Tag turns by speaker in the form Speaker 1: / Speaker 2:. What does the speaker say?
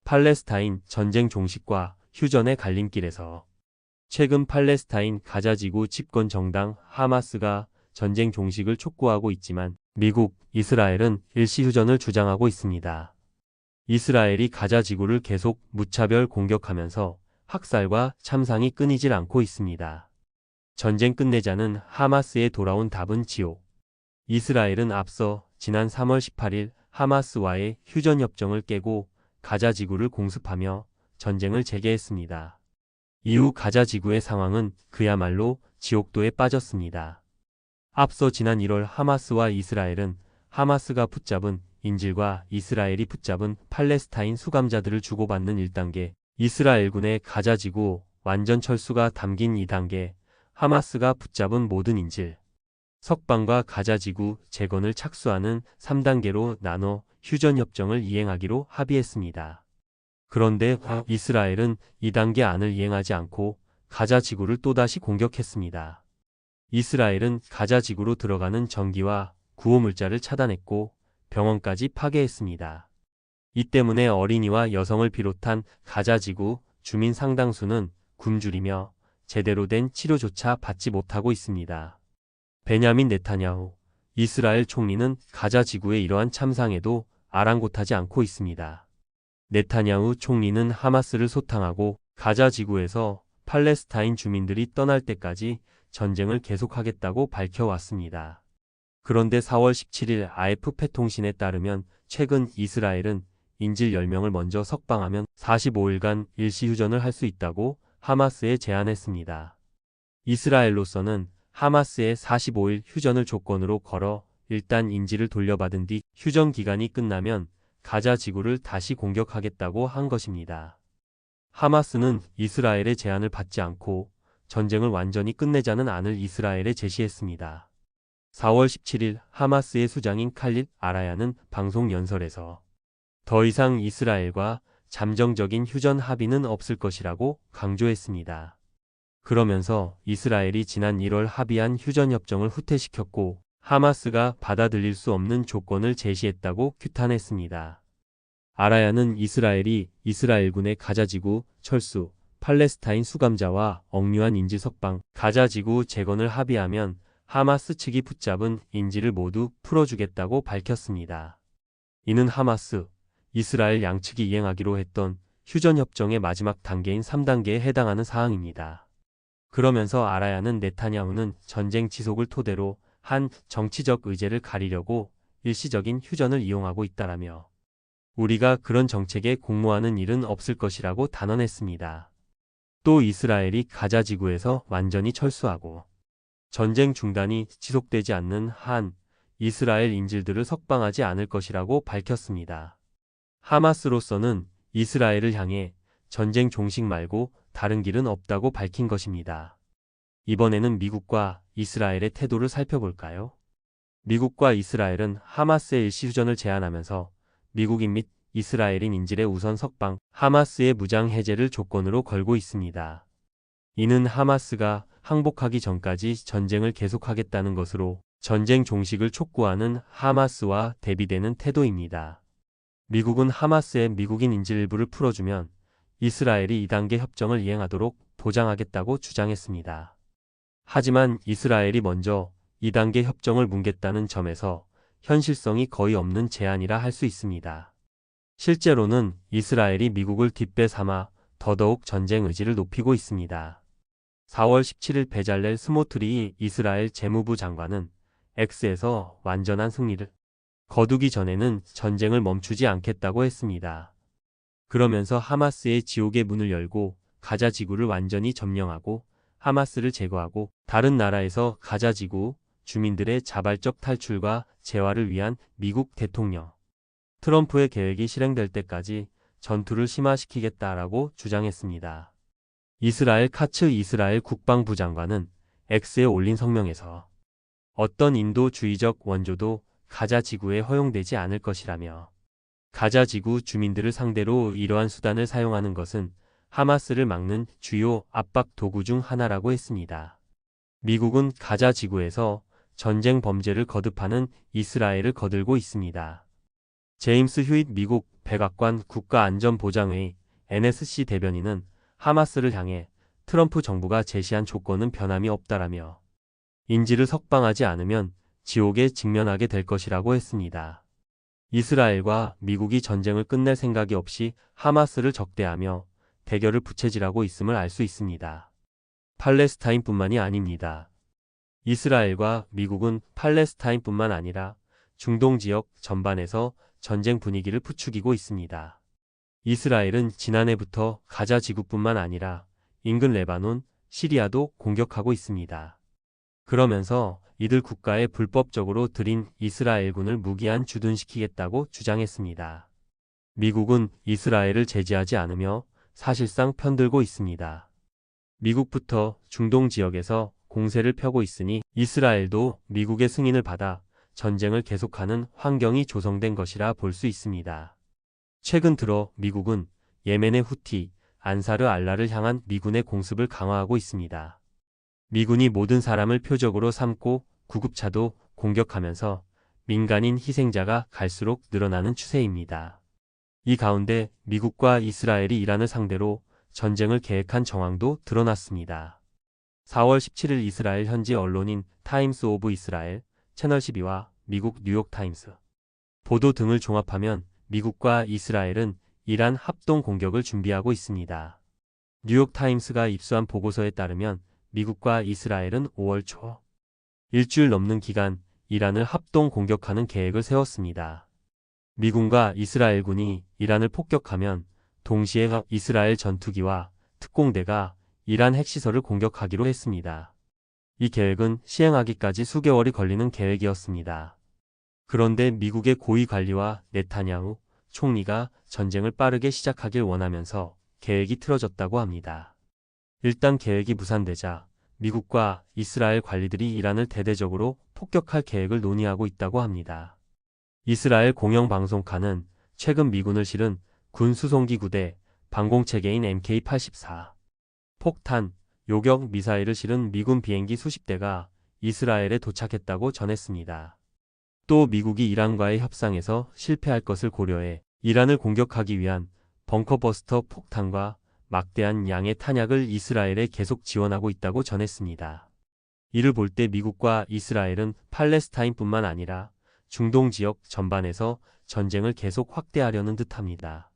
Speaker 1: 팔레스타인 전쟁 종식과 휴전의 갈림길에서 최근 팔레스타인 가자지구 집권 정당 하마스가 전쟁 종식을 촉구하고 있지만 미국, 이스라엘은 일시휴전을 주장하고 있습니다. 이스라엘이 가자지구를 계속 무차별 공격하면서 학살과 참상이 끊이질 않고 있습니다. 전쟁 끝내자는 하마스에 돌아온 답은 지옥. 이스라엘은 앞서 지난 3월 18일 하마스와의 휴전협정을 깨고 가자지구를 공습하며 전쟁을 재개했습니다. 이후 가자지구의 상황은 그야말로 지옥도에 빠졌습니다. 앞서 지난 1월 하마스와 이스라엘은 하마스가 붙잡은 인질과 이스라엘이 붙잡은 팔레스타인 수감자들을 주고받는 1단계, 이스라엘군의 가자지구 완전 철수가 담긴 2단계, 하마스가 붙잡은 모든 인질, 석방과 가자지구 재건을 착수하는 3단계로 나눠 휴전협정을 이행하기로 합의했습니다. 그런데 이스라엘은 2단계 안을 이행하지 않고 가자지구를 또다시 공격했습니다. 이스라엘은 가자지구로 들어가는 전기와 구호물자를 차단했고 병원까지 파괴했습니다. 이 때문에 어린이와 여성을 비롯한 가자지구 주민 상당수는 굶주리며 제대로 된 치료조차 받지 못하고 있습니다. 베냐민 네타냐후 이스라엘 총리는 가자지구의 이러한 참상에도 아랑곳하지 않고 있습니다. 네타냐후 총리는 하마스를 소탕하고 가자지구에서 팔레스타인 주민들이 떠날 때까지 전쟁을 계속하겠다고 밝혀왔습니다. 그런데 4월 17일 AFP 통신에 따르면 최근 이스라엘은 인질 10명을 먼저 석방하면 45일간 일시휴전을 할 수 있다고 하마스에 제안했습니다. 이스라엘로서는 하마스의 45일 휴전을 조건으로 걸어 일단 인질을 돌려받은 뒤 휴전 기간이 끝나면 가자 지구를 다시 공격하겠다고 한 것입니다. 하마스는 이스라엘의 제안을 받지 않고 전쟁을 완전히 끝내자는 안을 이스라엘에 제시했습니다. 4월 17일 하마스의 수장인 칼릴 아라야는 방송 연설에서 더 이상 이스라엘과 잠정적인 휴전 합의는 없을 것이라고 강조했습니다. 그러면서 이스라엘이 지난 1월 합의한 휴전협정을 후퇴시켰고 하마스가 받아들일 수 없는 조건을 제시했다고 규탄했습니다. 아라야는 이스라엘이 이스라엘군의 가자지구 철수, 팔레스타인 수감자와 억류한 인질 석방, 가자지구 재건을 합의하면 하마스 측이 붙잡은 인질을 모두 풀어주겠다고 밝혔습니다. 이는 하마스, 이스라엘 양측이 이행하기로 했던 휴전협정의 마지막 단계인 3단계에 해당하는 사항입니다. 그러면서 아라야는 네타냐후는 전쟁 지속을 토대로 한 정치적 의제를 가리려고 일시적인 휴전을 이용하고 있다라며 우리가 그런 정책에 공모하는 일은 없을 것이라고 단언했습니다. 또 이스라엘이 가자지구에서 완전히 철수하고 전쟁 중단이 지속되지 않는 한 이스라엘 인질들을 석방하지 않을 것이라고 밝혔습니다. 하마스로서는 이스라엘을 향해 전쟁 종식 말고 다른 길은 없다고 밝힌 것입니다. 이번에는 미국과 이스라엘의 태도를 살펴볼까요? 미국과 이스라엘은 하마스의 일시휴전을 제안하면서 미국인 및 이스라엘인 인질의 우선 석방, 하마스의 무장 해제를 조건으로 걸고 있습니다. 이는 하마스가 항복하기 전까지 전쟁을 계속하겠다는 것으로 전쟁 종식을 촉구하는 하마스와 대비되는 태도입니다. 미국은 하마스의 미국인 인질 일부를 풀어주면 이스라엘이 2단계 협정을 이행하도록 보장하겠다고 주장했습니다. 하지만 이스라엘이 먼저 2단계 협정을 뭉갰다는 점에서 현실성이 거의 없는 제안이라 할 수 있습니다. 실제로는 이스라엘이 미국을 뒷배삼아 더더욱 전쟁 의지를 높이고 있습니다. 4월 17일 베잘렐 스모트리히 이스라엘 재무부 장관은 X에서 완전한 승리를 거두기 전에는 전쟁을 멈추지 않겠다고 했습니다. 그러면서 하마스의 지옥의 문을 열고 가자 지구를 완전히 점령하고 하마스를 제거하고 다른 나라에서 가자 지구 주민들의 자발적 탈출과 재활을 위한 미국 대통령 트럼프의 계획이 실행될 때까지 전투를 심화시키겠다라고 주장했습니다. 이스라엘 카츠 이스라엘 국방부 장관은 X에 올린 성명에서 어떤 인도주의적 원조도 가자 지구에 허용되지 않을 것이라며 가자 지구 주민들을 상대로 이러한 수단을 사용하는 것은 하마스를 막는 주요 압박 도구 중 하나라고 했습니다. 미국은 가자 지구에서 전쟁 범죄를 거듭하는 이스라엘을 거들고 있습니다. 제임스 휴잇 미국 백악관 국가안전보장회의 NSC 대변인은 하마스를 향해 트럼프 정부가 제시한 조건은 변함이 없다라며 인질을 석방하지 않으면 지옥에 직면하게 될 것이라고 했습니다. 이스라엘과 미국이 전쟁을 끝낼 생각이 없이 하마스를 적대하며 대결을 부채질하고 있음을 알 수 있습니다. 팔레스타인뿐만이 아닙니다. 이스라엘과 미국은 팔레스타인뿐만 아니라 중동 지역 전반에서 전쟁 분위기를 부추기고 있습니다. 이스라엘은 지난해부터 가자 지구뿐만 아니라 인근 레바논, 시리아도 공격하고 있습니다. 그러면서 이들 국가에 불법적으로 들인 이스라엘군을 무기한 주둔시키겠다고 주장했습니다. 미국은 이스라엘을 제지하지 않으며 사실상 편들고 있습니다. 미국부터 중동 지역에서 공세를 펴고 있으니 이스라엘도 미국의 승인을 받아 전쟁을 계속하는 환경이 조성된 것이라 볼 수 있습니다. 최근 들어 미국은 예멘의 후티, 안사르 알라를 향한 미군의 공습을 강화하고 있습니다. 미군이 모든 사람을 표적으로 삼고 구급차도 공격하면서 민간인 희생자가 갈수록 늘어나는 추세입니다. 이 가운데 미국과 이스라엘이 이란을 상대로 전쟁을 계획한 정황도 드러났습니다. 4월 17일 이스라엘 현지 언론인 타임스 오브 이스라엘, 채널 12와 미국 뉴욕타임스 보도 등을 종합하면 미국과 이스라엘은 이란 합동 공격을 준비하고 있습니다. 뉴욕타임스가 입수한 보고서에 따르면 미국과 이스라엘은 5월 초 일주일 넘는 기간 이란을 합동 공격하는 계획을 세웠습니다. 미군과 이스라엘군이 이란을 폭격하면 동시에 이스라엘 전투기와 특공대가 이란 핵시설을 공격하기로 했습니다. 이 계획은 시행하기까지 수개월이 걸리는 계획이었습니다. 그런데 미국의 고위 관리와 네타냐후 총리가 전쟁을 빠르게 시작하길 원하면서 계획이 틀어졌다고 합니다. 일단 계획이 무산되자 미국과 이스라엘 관리들이 이란을 대대적으로 폭격할 계획을 논의하고 있다고 합니다. 이스라엘 공영방송카는 최근 미군을 실은 군 수송기 구대, 방공체계인 MK-84, 폭탄, 요격 미사일을 실은 미군 비행기 수십 대가 이스라엘에 도착했다고 전했습니다. 또 미국이 이란과의 협상에서 실패할 것을 고려해 이란을 공격하기 위한 벙커버스터 폭탄과 막대한 양의 탄약을 이스라엘에 계속 지원하고 있다고 전했습니다. 이를 볼 때 미국과 이스라엘은 팔레스타인뿐만 아니라 중동 지역 전반에서 전쟁을 계속 확대하려는 듯합니다.